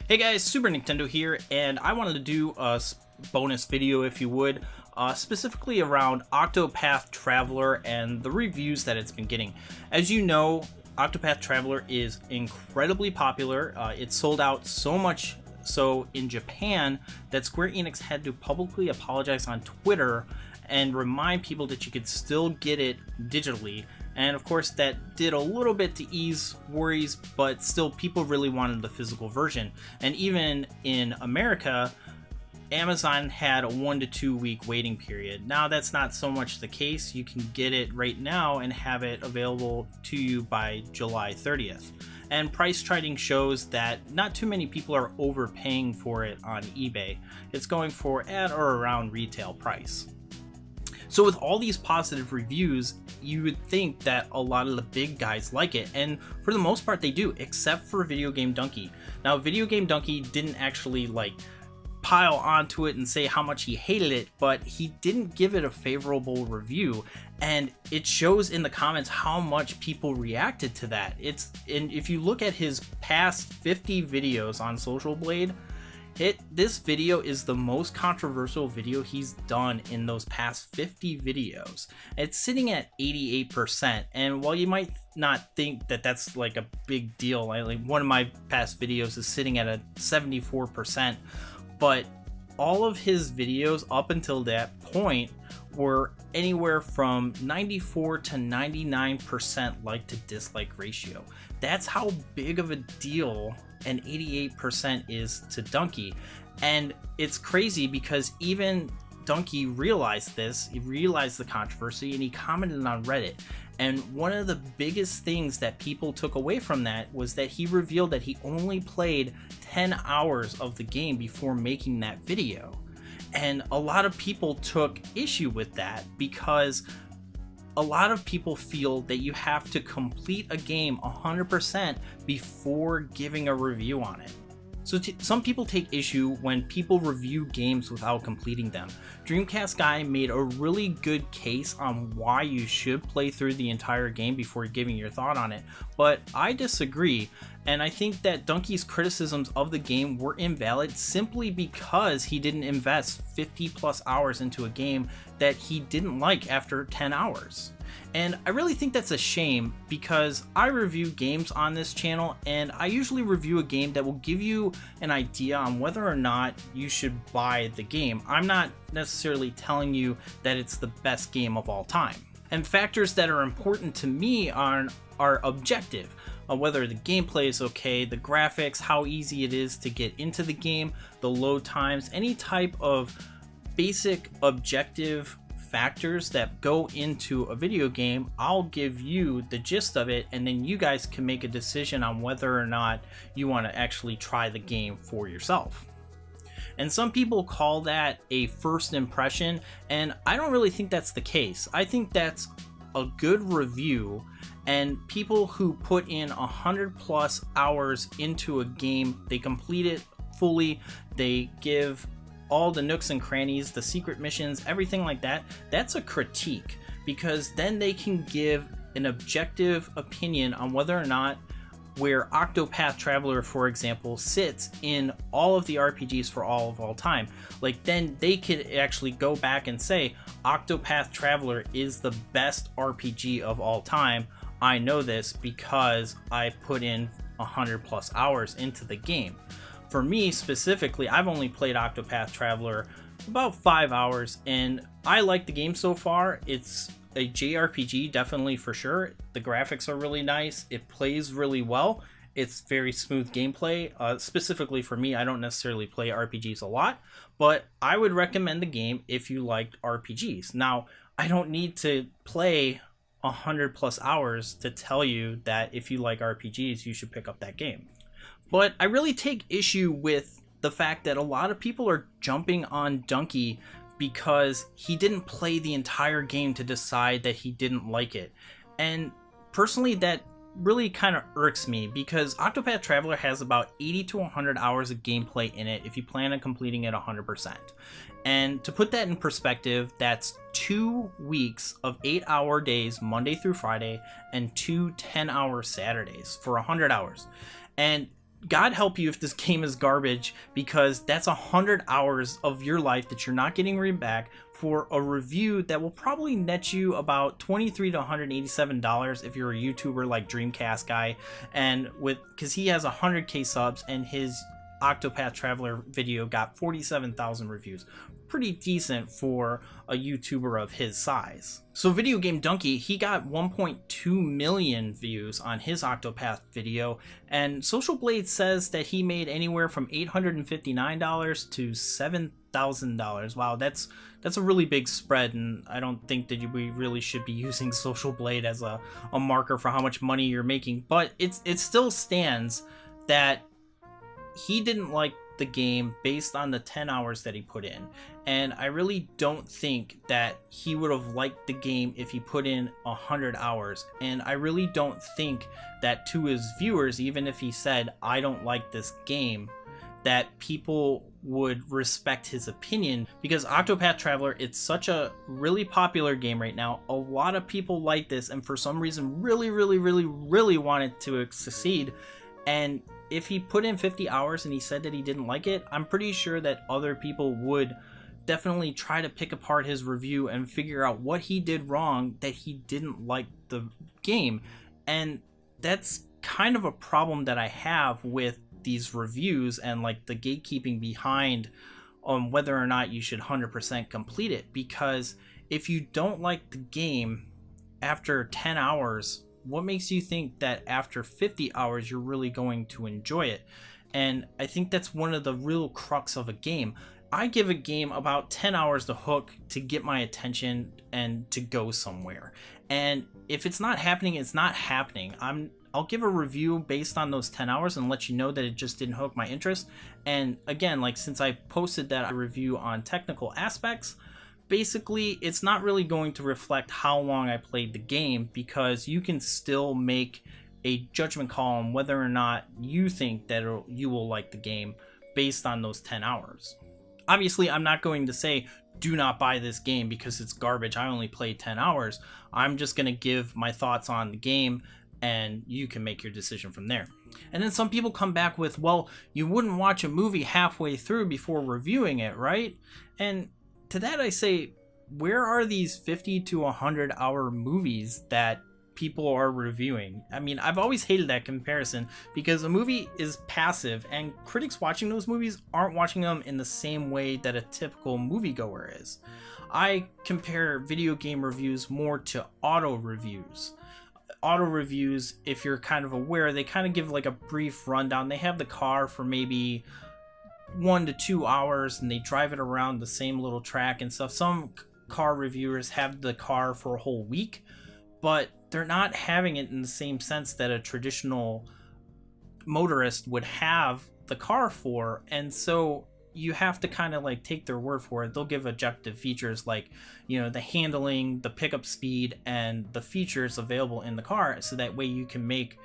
Hey guys, Super Nicktendo here, and I wanted to do a bonus video, if you would, specifically around Octopath Traveler and the reviews that it's been getting. As you know, Octopath Traveler is incredibly popular. It sold out so much so in Japan that Square Enix had to publicly apologize on Twitter and remind people that you could still get it digitally. And of course that did a little bit to ease worries, but still people really wanted the physical version. And even in America, Amazon had a 1 to 2 week waiting period. Now that's not so much the case. You can get it right now and have it available to you by July 30th. And price charting shows that not too many people are overpaying for it on eBay. It's going for at or around retail price. So with all these positive reviews, you would think that a lot of the big guys like it, and for the most part they do, except for Video Game Dunkey. Now Video Game Dunkey didn't actually pile onto it and say how much he hated it, but he didn't give it a favorable review, and it shows in the comments how much people reacted to that. And if you look at his past 50 videos on Social Blade, this video is the most controversial video he's done in those past 50 videos. It's sitting at 88%, and while you might not think that that's like a big deal, like one of my past videos is sitting at a 74%, but all of his videos up until that point were anywhere from 94 to 99% like to dislike ratio. That's how big of a deal an 88% is to Dunkey. And it's crazy because even Dunkey realized this, he realized the controversy, and he commented on Reddit. And one of the biggest things that people took away from that was that he revealed that he only played 10 hours of the game before making that video. And a lot of people took issue with that because a lot of people feel that you have to complete a game 100% before giving a review on it. So some people take issue when people review games without completing them. Dreamcast guy made a really good case on why you should play through the entire game before giving your thought on it, but I disagree, and I think that Dunkey's criticisms of the game were invalid simply because he didn't invest 50 plus hours into a game that he didn't like after 10 hours. And I really think that's a shame because I review games on this channel, and I usually review a game that will give you an idea on whether or not you should buy the game. I'm not necessarily telling you that it's the best game of all time. And factors that are important to me are objective. Whether the gameplay is okay, the graphics, how easy it is to get into the game, the load times, any type of basic objective factors that go into a video game. I'll give you the gist of it, and then you guys can make a decision on whether or not you want to actually try the game for yourself. And some people call that a first impression, and I don't really think that's the case. I think that's a good review, and people who put in 100 plus hours into a game, they complete it fully, they give all the nooks and crannies, the secret missions, everything like that. That's a critique, because then they can give an objective opinion on whether or not where Octopath Traveler, for example, sits in all of the RPGs for all time. Like, then they could actually go back and say Octopath Traveler is the best RPG of all time. I know this because I put in 100 plus hours into the game. For me specifically, I've only played Octopath Traveler about 5 hours, and I like the game so far. It's a JRPG, definitely, for sure. The graphics are really nice. It plays really well. It's very smooth gameplay. Specifically for me, I don't necessarily play RPGs a lot, but I would recommend the game if you liked RPGs. Now, I don't need to play 100 plus hours to tell you that if you like RPGs, you should pick up that game. But I really take issue with the fact that a lot of people are jumping on Dunkey because he didn't play the entire game to decide that he didn't like it. And personally, that really kind of irks me because Octopath Traveler has about 80 to 100 hours of gameplay in it if you plan on completing it 100%. And to put that in perspective, that's 2 weeks of 8-hour days, Monday through Friday, and 2 10-hour Saturdays for 100 hours. And God help you if this game is garbage, because that's 100 hours of your life that you're not getting back for a review that will probably net you about $23 to $187 if you're a YouTuber like Dreamcast guy, and because he has 100k subs and his Octopath Traveler video got 47,000 reviews. Pretty decent for a YouTuber of his size. So Video Game Dunkey, he got 1.2 million views on his Octopath video, and Social Blade says that he made anywhere from $859 to $7,000. Wow, that's a really big spread, and I don't think that we really should be using Social Blade as a marker for how much money you're making, but it still stands that he didn't like the game based on the 10 hours that he put in, and I really don't think that he would have liked the game if he put in 100 hours, and I really don't think that to his viewers, even if he said I don't like this game, that people would respect his opinion, because Octopath Traveler, it's such a really popular game right now. A lot of people like this and for some reason really want it to succeed, and if he put in 50 hours and he said that he didn't like it, I'm pretty sure that other people would definitely try to pick apart his review and figure out what he did wrong that he didn't like the game. And that's kind of a problem that I have with these reviews and like the gatekeeping behind on whether or not you should 100% complete it, because if you don't like the game after 10 hours, what makes you think that after 50 hours you're really going to enjoy it? And I think that's one of the real crux of a game. I give a game about 10 hours to hook to get my attention and to go somewhere. And if it's not happening, it's not happening. I'll give a review based on those 10 hours and let you know that it just didn't hook my interest. And again, like since I posted that review on technical aspects, basically it's not really going to reflect how long I played the game, because you can still make a judgment call on whether or not you think that you will like the game based on those 10 hours. Obviously, I'm not going to say do not buy this game because it's garbage, I only played 10 hours. I'm just going to give my thoughts on the game and you can make your decision from there. And then some people come back with, well, you wouldn't watch a movie halfway through before reviewing it, right? And to that I say, where are these 50 to 100 hour movies that people are reviewing? I mean, I've always hated that comparison, because a movie is passive and critics watching those movies aren't watching them in the same way that a typical moviegoer is. I compare video game reviews more to auto reviews. Auto reviews, if you're kind of aware, they kind of give like a brief rundown. They have the car for maybe 1 to 2 hours and they drive it around the same little track and stuff. Some car reviewers have the car for a whole week, but they're not having it in the same sense that a traditional motorist would have the car for, and so you have to kind of like take their word for it. They'll give objective features like, you know, the handling, the pickup speed, and the features available in the car, so that way you can make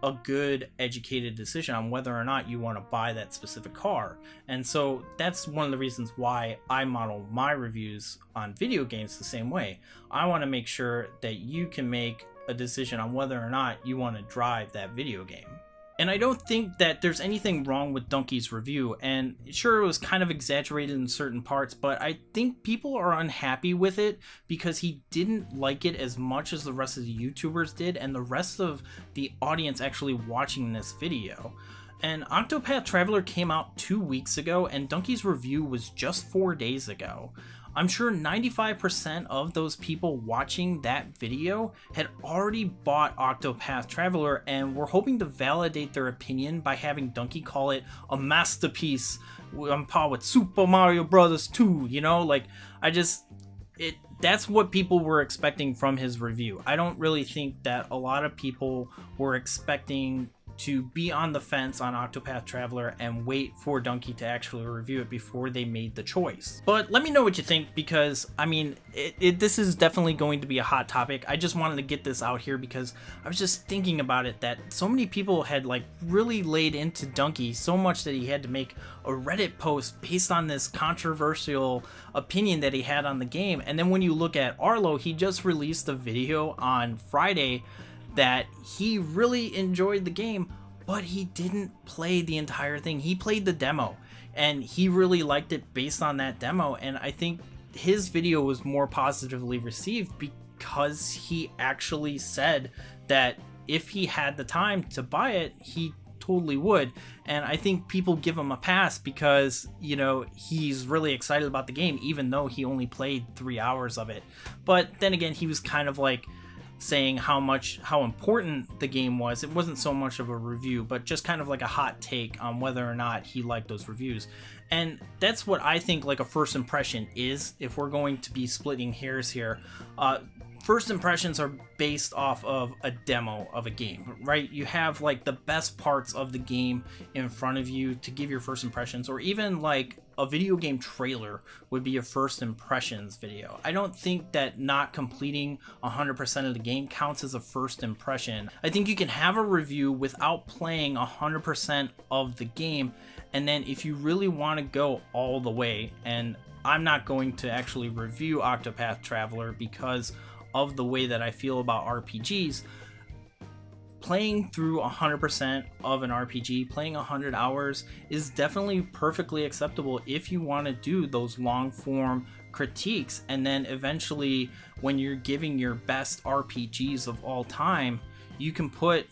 a good educated decision on whether or not you want to buy that specific car. And so that's one of the reasons why I model my reviews on video games the same way. I want to make sure that you can make a decision on whether or not you want to drive that video game. And I don't think that there's anything wrong with Dunkey's review, and sure, it was kind of exaggerated in certain parts, but I think people are unhappy with it because he didn't like it as much as the rest of the YouTubers did and the rest of the audience actually watching this video. And Octopath Traveler came out 2 weeks ago, and Dunkey's review was just 4 days ago. I'm sure 95% of those people watching that video had already bought Octopath Traveler and were hoping to validate their opinion by having Dunkey call it a masterpiece on par with Super Mario Bros. 2, you know? Like, that's what people were expecting from his review. I don't really think that a lot of people were expecting to be on the fence on Octopath Traveler and wait for Dunkey to actually review it before they made the choice. But let me know what you think, because I mean, this is definitely going to be a hot topic. I just wanted to get this out here because I was just thinking about it, that so many people had like really laid into Dunkey so much that he had to make a Reddit post based on this controversial opinion that he had on the game. And then when you look at Arlo, he just released a video on Friday that he really enjoyed the game, but he didn't play the entire thing. He played the demo, and he really liked it based on that demo, and I think his video was more positively received because he actually said that if he had the time to buy it, he totally would. And I think people give him a pass because, you know, he's really excited about the game, even though he only played 3 hours of it. But then again, he was kind of like saying how important the game was. It wasn't so much of a review, but just kind of like a hot take on whether or not he liked those reviews. And that's what I think like a first impression is, if we're going to be splitting hairs here. First impressions are based off of a demo of a game, right? You have like the best parts of the game in front of you to give your first impressions, or even like a video game trailer would be a first impressions video. I don't think that not completing 100% of the game counts as a first impression. I think you can have a review without playing 100% of the game, and then if you really want to go all the way, and I'm not going to actually review Octopath Traveler because of the way that I feel about RPGs, playing through 100% of an RPG, playing 100 hours is definitely perfectly acceptable if you want to do those long form critiques. And then eventually, when you're giving your best RPGs of all time, you can put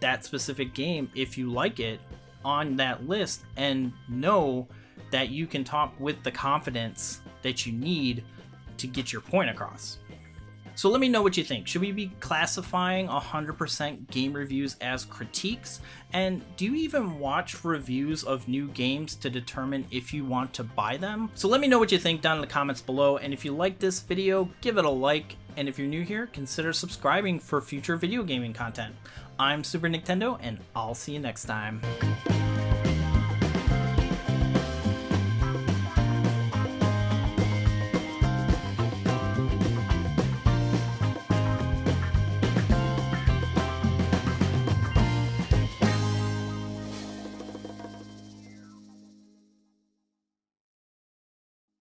that specific game, if you like it, on that list and know that you can talk with the confidence that you need to get your point across. So let me know what you think. Should we be classifying 100% game reviews as critiques? And do you even watch reviews of new games to determine if you want to buy them? So let me know what you think down in the comments below. And if you like this video, give it a like. And if you're new here, consider subscribing for future video gaming content. I'm Super Nicktendo, and I'll see you next time.